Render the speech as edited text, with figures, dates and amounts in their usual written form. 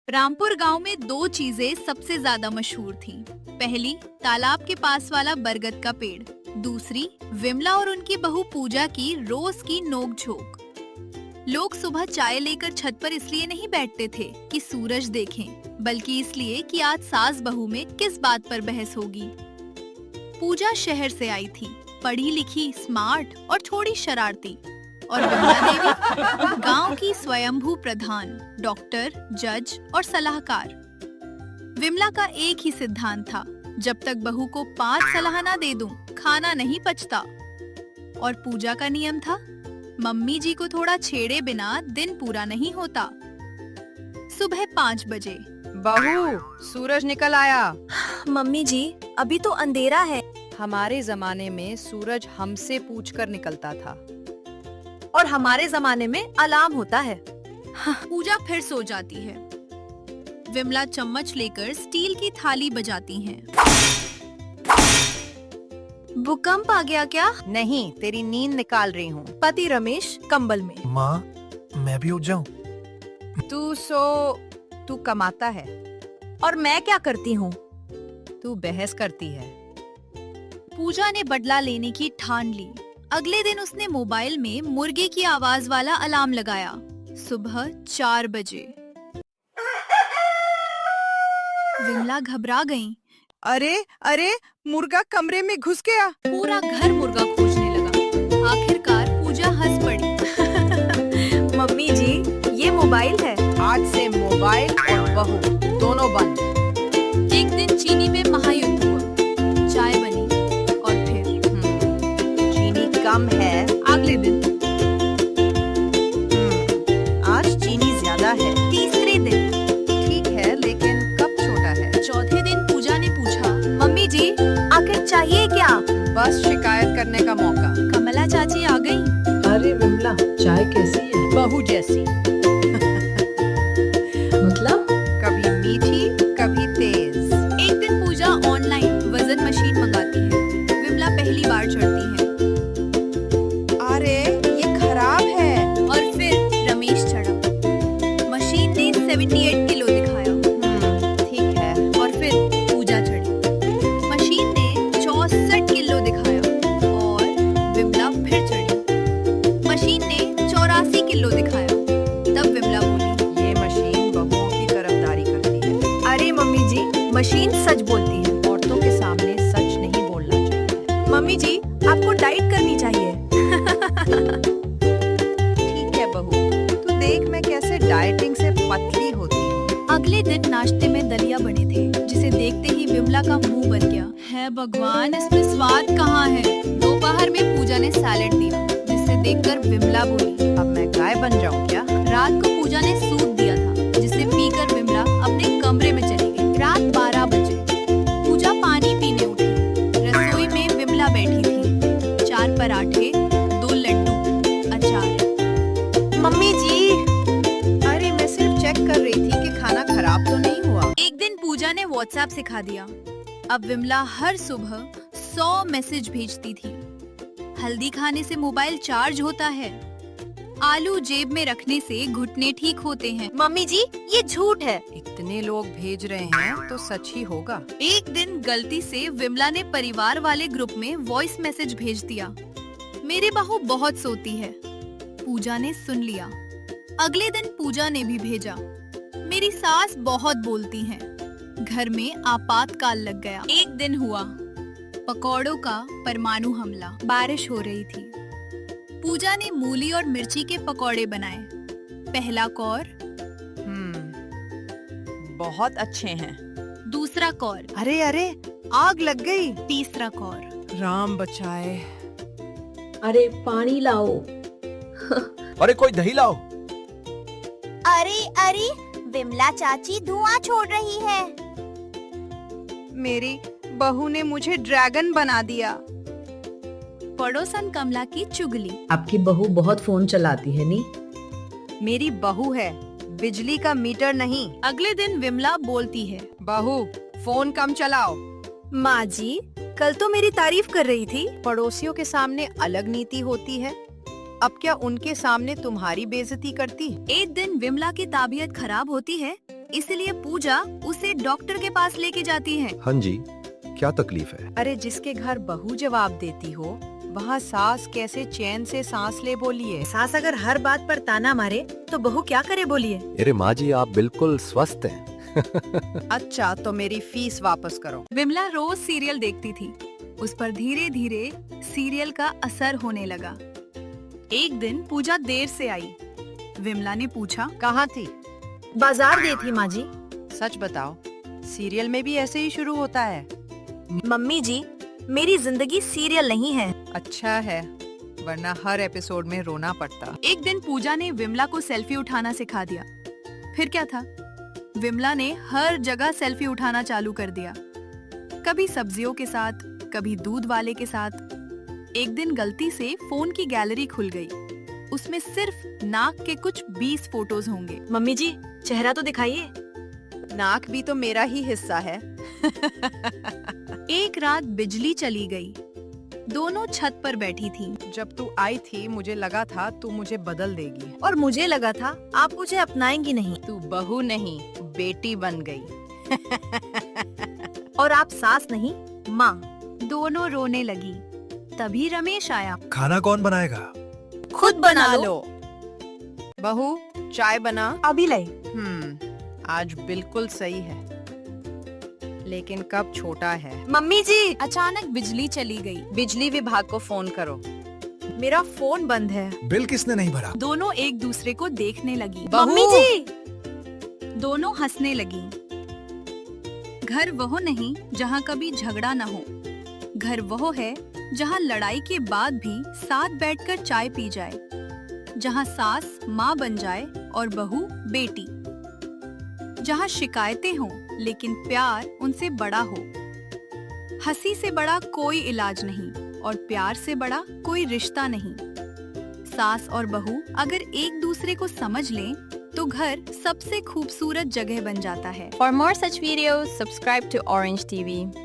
रामपुर गांव में दो चीजें सबसे ज्यादा मशहूर थीं। पहली, तालाब के पास वाला बरगद का पेड़। दूसरी, विमला और उनकी बहू पूजा की रोज की नोक-झोंक। लोग सुबह चाय लेकर छत पर इसलिए नहीं बैठते थे कि सूरज देखें, बल्कि इसलिए कि आज सास बहू में किस बात पर बहस होगी। पूजा शहर से आई थी, पढ़ी लिखी, स्मार्ट और थोड़ी शरारती। और विमला देवी गांव की स्वयंभू प्रधान, डॉक्टर, जज और सलाहकार। विमला का एक ही सिद्धांत था, जब तक बहू को 5 सलाह ना दे दूं, खाना नहीं पचता। और पूजा का नियम था, मम्मी जी को थोड़ा छेड़े बिना दिन पूरा नहीं होता। सुबह 5 बजे। बहू, सूरज निकल आया। मम्मी जी, अभी तो अंधेरा है। हमारे जमाने में सूरज हमसे पूछकर निकलता था। और हमारे जमाने में अलार्म होता है। पूजा फिर सो जाती है। विमला चम्मच लेकर स्टील की थाली बजाती हैं। भूकंप आ गया क्या? नहीं, तेरी नींद निकाल रही हूँ। पति रमेश कंबल में। माँ, मैं भी उठ जाऊं? तू कमाता है और मैं क्या करती हूँ? तू बहस करती है। पूजा ने बदला लेने की ठान ली। अगले दिन उसने मोबाइल में मुर्गे की आवाज वाला अलार्म लगाया। सुबह 4 बजे। विमला घबरा गई। अरे, मुर्गा कमरे में घुस गया। पूरा घर मुर्गा खोजने लगा। आखिरकार पूजा हंस पड़ी। मम्मी जी, ये मोबाइल है। आज से मोबाइल और बहू दोनों बंद। एक दिन चीनी पे महायुद्ध हुआ। चाय बनी और फिर चीनी कम है। अगले दिन आज चीनी ज्यादा है। तीसरे दिन ठीक है, लेकिन कब छोटा है? चौथे दिन पूजा ने पूछा, मम्मी जी, आखिर चाहिए क्या? बस शिकायत करने का मौका। कमला चाची आ गई। अरे विमला, चाय कैसी है? बहू जैसी। मतलब? कभी मीठी, कभी तेज। एक दिन पूजा ऑनलाइन वजन मशीन मंगाती है। विमला पहली बार चढ़ती है। अरे, ये खराब है। और फिर रमेश चढ़ा। मशीन ने 78 किलो दिखाया। ठीक है। और फिर पूजा चढ़ी। मशीन ने 64 किलो दिखाया। और विमला फिर चढ़ी। मशीन ने 84 किलो दिखाया। तब विमला बोली, ये मशीन बहुओं की तरफदारी करती है। अरे मम्मी जी, मशीन सच बोलती है। औरतों के सामने सच नहीं बोलना चाहिए। मम्मी जी, आपको डाइट करनी चाहिए। ठीक है बहू, तू देख मैं कैसे डाइटिंग से पतली होती हूँ। अगले दिन नाश्ते में दलिया बने थे, जिसे देखते ही विमला का मुंह बन गया। है भगवान, इसमें स्वाद कहाँ है। दोपहर में पूजा ने सैलेड दिया, जिसे देखकर विमला बोली, अब मैं गाय बन जाऊँ क्या? रात को पूजा ने सूप दिया था, जिसे पीकर विमला अपने कमरे में चली गई। रात 12 बजे पूजा पानी पीने उठी। रसोई में विमला बैठी थी। 4 पराठे, 2 लड्डू, अचार। मम्मी जी, अरे, मैं सिर्फ चेक कर रही थी कि खाना खराब तो नहीं हुआ। एक दिन पूजा ने व्हाट्सएप सिखा दिया। अब विमला हर सुबह 100 मैसेज भेजती थी। हल्दी खाने से मोबाइल चार्ज होता है। आलू जेब में रखने से घुटने ठीक होते हैं। मम्मी जी, ये झूठ है। इतने लोग भेज रहे हैं तो सच ही होगा। एक दिन गलती से विमला ने परिवार वाले ग्रुप में वॉइस मैसेज भेज दिया, मेरी बहू बहुत सोती है। पूजा ने सुन लिया। अगले दिन पूजा ने भी भेजा, मेरी सास बहुत बोलती हैं। घर में आपातकाल लग गया। एक दिन हुआ, पकौड़ों का परमाणु हमला। बारिश हो रही थी। पूजा ने मूली और मिर्ची के पकौड़े बनाए। पहला कौर, बहुत अच्छे हैं। दूसरा कौर, अरे, आग लग गई। तीसरा कौर, राम बचाए। अरे पानी लाओ। अरे कोई दही लाओ। अरे, विमला चाची धुआं छोड़ रही है। मेरी बहू ने मुझे ड्रैगन बना दिया। पड़ोसन कमला की चुगली। आपकी बहू बहुत फोन चलाती है नी? मेरी बहू है, बिजली का मीटर नहीं। अगले दिन विमला बोलती है, बहू, फोन कम चलाओ। माँ जी, कल तो मेरी तारीफ कर रही थी। पड़ोसियों के सामने अलग नीति होती है। अब क्या उनके सामने तुम्हारी बेइज्जती करती? एक दिन विमला की तबीयत खराब होती है। इसलिए पूजा उसे डॉक्टर के पास लेके जाती है। हाँ जी, क्या तकलीफ है? अरे जिसके घर बहू जवाब देती हो, वहाँ सास कैसे चैन से सांस ले बोलिए। सास अगर हर बात पर ताना मारे तो बहू क्या करे बोलिए। अरे माँ जी, आप बिल्कुल स्वस्थ हैं। अच्छा तो मेरी फीस वापस करो। विमला रोज सीरियल देखती थी। उस पर धीरे धीरे सीरियल का असर होने लगा। एक दिन पूजा देर से आई। विमला ने पूछा, कहाँ थी? बाजार गई थी माँ जी। सच बताओ, सीरियल में भी ऐसे ही शुरू होता है? मम्मी जी, मेरी जिंदगी सीरियल नहीं है। अच्छा है, वरना हर एपिसोड में रोना पड़ता। एक दिन पूजा ने विमला को सेल्फी उठाना सिखा दिया। फिर क्या था, विमला ने हर जगह सेल्फी उठाना चालू कर दिया। कभी सब्जियों के साथ, कभी दूध वाले के साथ। एक दिन गलती से फोन की गैलरी खुल गई। उसमें सिर्फ नाक के कुछ 20 फोटोज होंगे। मम्मी जी, चेहरा तो दिखाइए। नाक भी तो मेरा ही हिस्सा है। एक रात बिजली चली गई। दोनों छत पर बैठी थीं। जब तू आई थी मुझे लगा था तू मुझे बदल देगी। और मुझे लगा था आप मुझे अपनाएंगी नहीं। तू बहू नहीं, बेटी बन गई। और आप सास नहीं, माँ। दोनों रोने लगी। तभी रमेश आया। खाना कौन बनाएगा? खुद बना लो। बहू, चाय बना। अभी लाई। आज बिल्कुल सही है, लेकिन कब छोटा है। मम्मी जी, अचानक बिजली चली गई। बिजली विभाग को फोन करो। मेरा फोन बंद है। बिल किसने नहीं भरा? दोनों एक दूसरे को देखने लगी। मम्मी जी, दोनों हंसने लगी। घर वह नहीं जहाँ कभी झगड़ा न हो। घर वह है जहाँ लड़ाई के बाद भी साथ बैठकर चाय पी जाए। जहाँ सास माँ बन जाए और बहू बेटी। जहाँ शिकायतें हों लेकिन प्यार उनसे बड़ा हो। हंसी से बड़ा कोई इलाज नहीं और प्यार से बड़ा कोई रिश्ता नहीं। सास और बहू अगर एक दूसरे को समझ लें तो घर सबसे खूबसूरत जगह बन जाता है। For more such videos, subscribe to Orange TV.